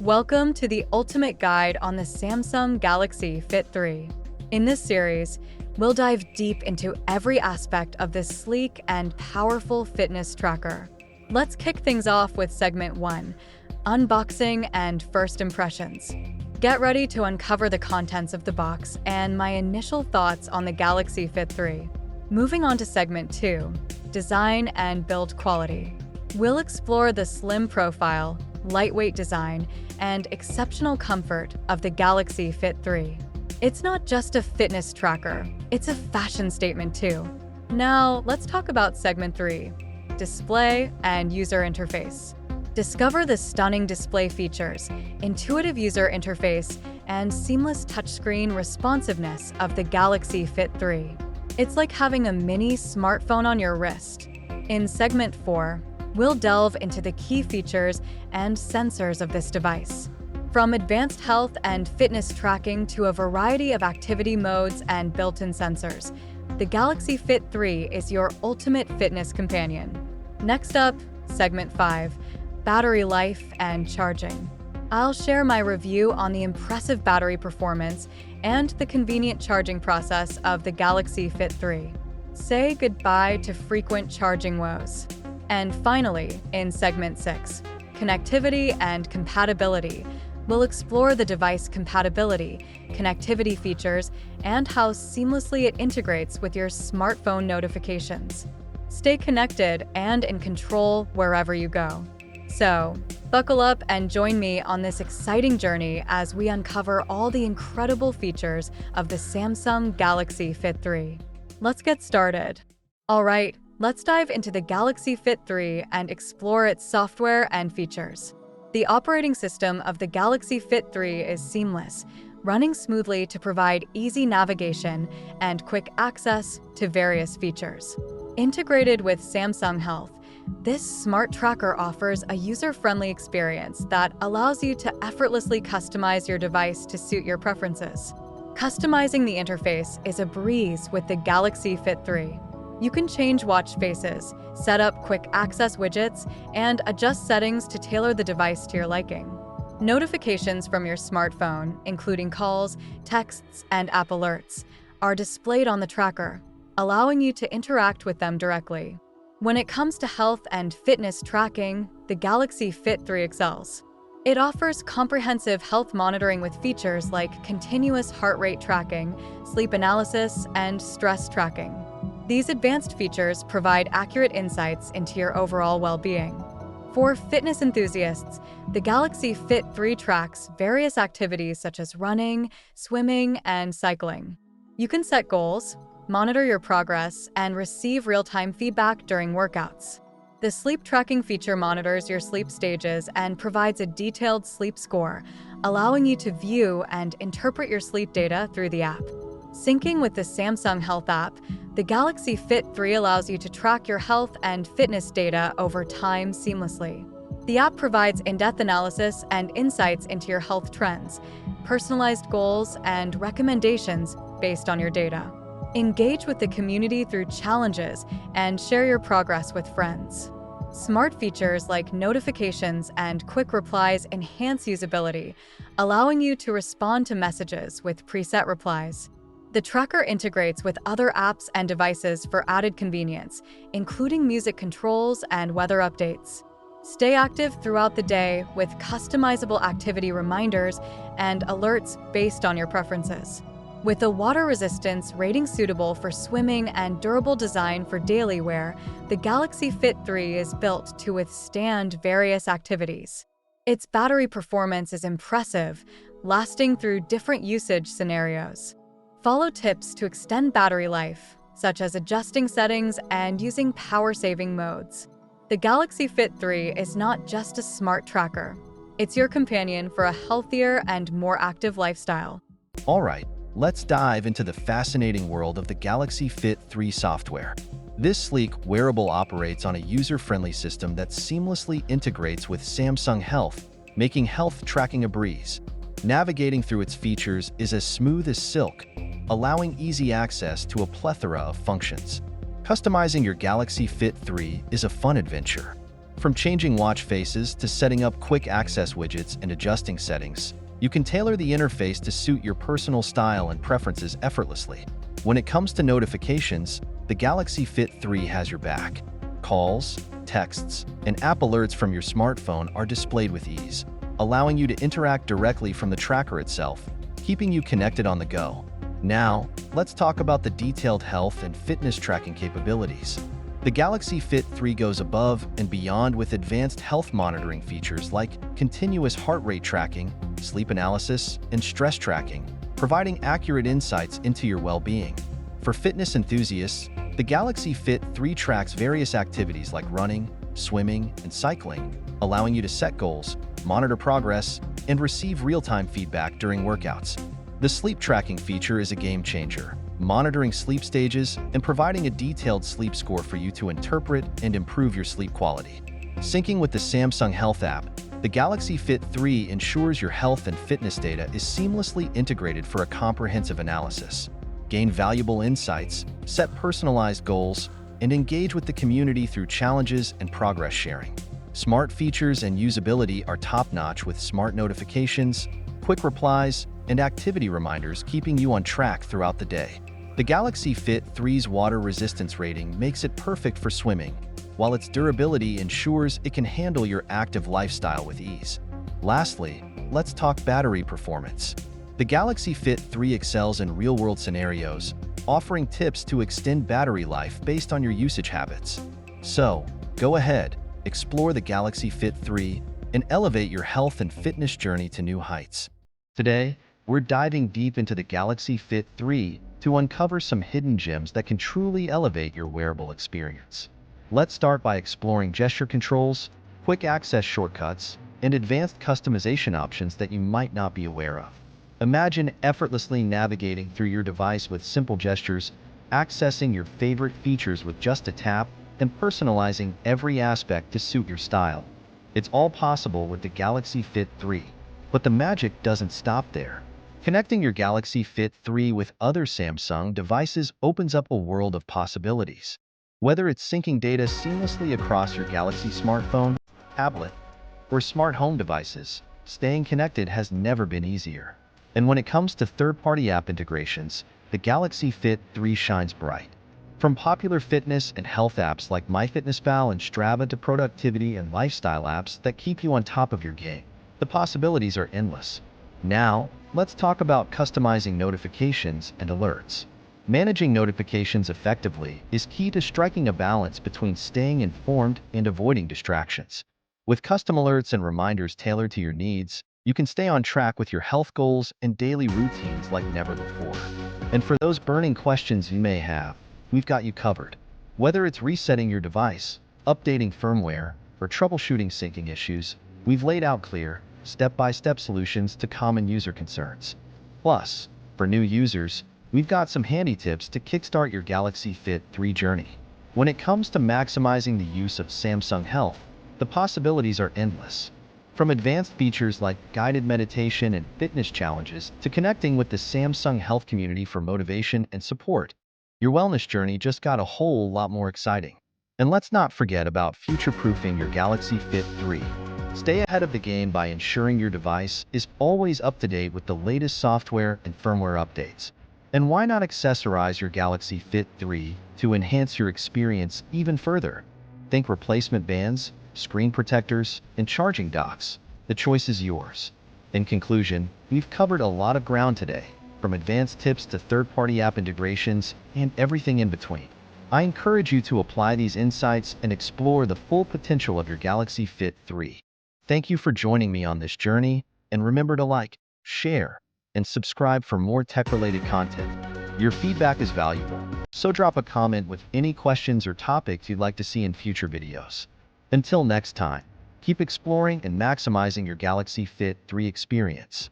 Welcome to the ultimate guide on the Samsung Galaxy Fit 3. In this series, we'll dive deep into every aspect of this sleek and powerful fitness tracker. Let's kick things off with segment 1, unboxing and first impressions. Get ready to uncover the contents of the box and my initial thoughts on the Galaxy Fit 3. Moving on to segment 2, design and build quality. We'll explore the slim profile, lightweight design, and exceptional comfort of the Galaxy Fit 3. It's not just a fitness tracker, it's a fashion statement too. Now, let's talk about segment 3, display and user interface. Discover the stunning display features, intuitive user interface, and seamless touchscreen responsiveness of the Galaxy Fit 3. It's like having a mini smartphone on your wrist. In segment 4, we'll delve into the key features and sensors of this device. From advanced health and fitness tracking to a variety of activity modes and built-in sensors, the Galaxy Fit 3 is your ultimate fitness companion. Next up, segment 5, battery life and charging. I'll share my review on the impressive battery performance and the convenient charging process of the Galaxy Fit 3. Say goodbye to frequent charging woes. And finally, in segment 6, connectivity and compatibility, we'll explore the device compatibility, connectivity features, and how seamlessly it integrates with your smartphone notifications. Stay connected and in control wherever you go. So, buckle up and join me on this exciting journey as we uncover all the incredible features of the Samsung Galaxy Fit 3. Let's get started. All right, let's dive into the Galaxy Fit 3 and explore its software and features. The operating system of the Galaxy Fit 3 is seamless, running smoothly to provide easy navigation and quick access to various features. Integrated with Samsung Health, this smart tracker offers a user-friendly experience that allows you to effortlessly customize your device to suit your preferences. Customizing the interface is a breeze with the Galaxy Fit 3. You can change watch faces, set up quick access widgets, and adjust settings to tailor the device to your liking. Notifications from your smartphone, including calls, texts, and app alerts, are displayed on the tracker, allowing you to interact with them directly. When it comes to health and fitness tracking, the Galaxy Fit 3 excels. It offers comprehensive health monitoring with features like continuous heart rate tracking, sleep analysis, and stress tracking. These advanced features provide accurate insights into your overall well-being. For fitness enthusiasts, the Galaxy Fit 3 tracks various activities such as running, swimming, and cycling. You can set goals, monitor your progress, and receive real-time feedback during workouts. The sleep tracking feature monitors your sleep stages and provides a detailed sleep score, allowing you to view and interpret your sleep data through the app. Syncing with the Samsung Health app, the Galaxy Fit 3 allows you to track your health and fitness data over time seamlessly. The app provides in-depth analysis and insights into your health trends, personalized goals, and recommendations based on your data. Engage with the community through challenges and share your progress with friends. Smart features like notifications and quick replies enhance usability, allowing you to respond to messages with preset replies. The tracker integrates with other apps and devices for added convenience, including music controls and weather updates. Stay active throughout the day with customizable activity reminders and alerts based on your preferences. With a water resistance rating suitable for swimming and durable design for daily wear, the Galaxy Fit 3 is built to withstand various activities. Its battery performance is impressive, lasting through different usage scenarios. Follow tips to extend battery life, such as adjusting settings and using power-saving modes. The Galaxy Fit 3 is not just a smart tracker. It's your companion for a healthier and more active lifestyle. All right, let's dive into the fascinating world of the Galaxy Fit 3 software. This sleek wearable operates on a user-friendly system that seamlessly integrates with Samsung Health, making health tracking a breeze. Navigating through its features is as smooth as silk, allowing easy access to a plethora of functions. Customizing your Galaxy Fit 3 is a fun adventure. From changing watch faces to setting up quick access widgets and adjusting settings, you can tailor the interface to suit your personal style and preferences effortlessly. When it comes to notifications, the Galaxy Fit 3 has your back. Calls, texts, and app alerts from your smartphone are displayed with ease, allowing you to interact directly from the tracker itself, keeping you connected on the go. Now, let's talk about the detailed health and fitness tracking capabilities. The Galaxy Fit 3 goes above and beyond with advanced health monitoring features like continuous heart rate tracking, sleep analysis, and stress tracking, providing accurate insights into your well-being. For fitness enthusiasts, the Galaxy Fit 3 tracks various activities like running, swimming, and cycling, allowing you to set goals, monitor progress, and receive real-time feedback during workouts. The sleep tracking feature is a game changer, monitoring sleep stages and providing a detailed sleep score for you to interpret and improve your sleep quality. Syncing with the Samsung Health app, the Galaxy Fit 3 ensures your health and fitness data is seamlessly integrated for a comprehensive analysis. Gain valuable insights, set personalized goals, and engage with the community through challenges and progress sharing. Smart features and usability are top-notch with smart notifications, quick replies, and activity reminders keeping you on track throughout the day. The Galaxy Fit 3's water resistance rating makes it perfect for swimming, while its durability ensures it can handle your active lifestyle with ease. Lastly, let's talk battery performance. The Galaxy Fit 3 excels in real-world scenarios, offering tips to extend battery life based on your usage habits. So, go ahead, explore the Galaxy Fit 3 and elevate your health and fitness journey to new heights. Today, we're diving deep into the Galaxy Fit 3 to uncover some hidden gems that can truly elevate your wearable experience. Let's start by exploring gesture controls, quick access shortcuts, and advanced customization options that you might not be aware of. Imagine effortlessly navigating through your device with simple gestures, accessing your favorite features with just a tap, and personalizing every aspect to suit your style. It's all possible with the Galaxy Fit 3. But the magic doesn't stop there. Connecting your Galaxy Fit 3 with other Samsung devices opens up a world of possibilities. Whether it's syncing data seamlessly across your Galaxy smartphone, tablet, or smart home devices, staying connected has never been easier. And when it comes to third-party app integrations, the Galaxy Fit 3 shines bright. From popular fitness and health apps like MyFitnessPal and Strava to productivity and lifestyle apps that keep you on top of your game, the possibilities are endless. Now, let's talk about customizing notifications and alerts. Managing notifications effectively is key to striking a balance between staying informed and avoiding distractions. With custom alerts and reminders tailored to your needs, you can stay on track with your health goals and daily routines like never before. And for those burning questions you may have, we've got you covered. Whether it's resetting your device, updating firmware, or troubleshooting syncing issues, we've laid out clear, step-by-step solutions to common user concerns. Plus, for new users, we've got some handy tips to kickstart your Galaxy Fit 3 journey. When it comes to maximizing the use of Samsung Health, the possibilities are endless. From advanced features like guided meditation and fitness challenges to connecting with the Samsung Health community for motivation and support, your wellness journey just got a whole lot more exciting. And let's not forget about future-proofing your Galaxy Fit 3. Stay ahead of the game by ensuring your device is always up to date with the latest software and firmware updates. And why not accessorize your Galaxy Fit 3 to enhance your experience even further? Think replacement bands, screen protectors, and charging docks. The choice is yours. In conclusion, we've covered a lot of ground today, from advanced tips to third-party app integrations and everything in between. I encourage you to apply these insights and explore the full potential of your Galaxy Fit 3. Thank you for joining me on this journey, and remember to like, share, and subscribe for more tech-related content. Your feedback is valuable, so drop a comment with any questions or topics you'd like to see in future videos. Until next time, keep exploring and maximizing your Galaxy Fit 3 experience.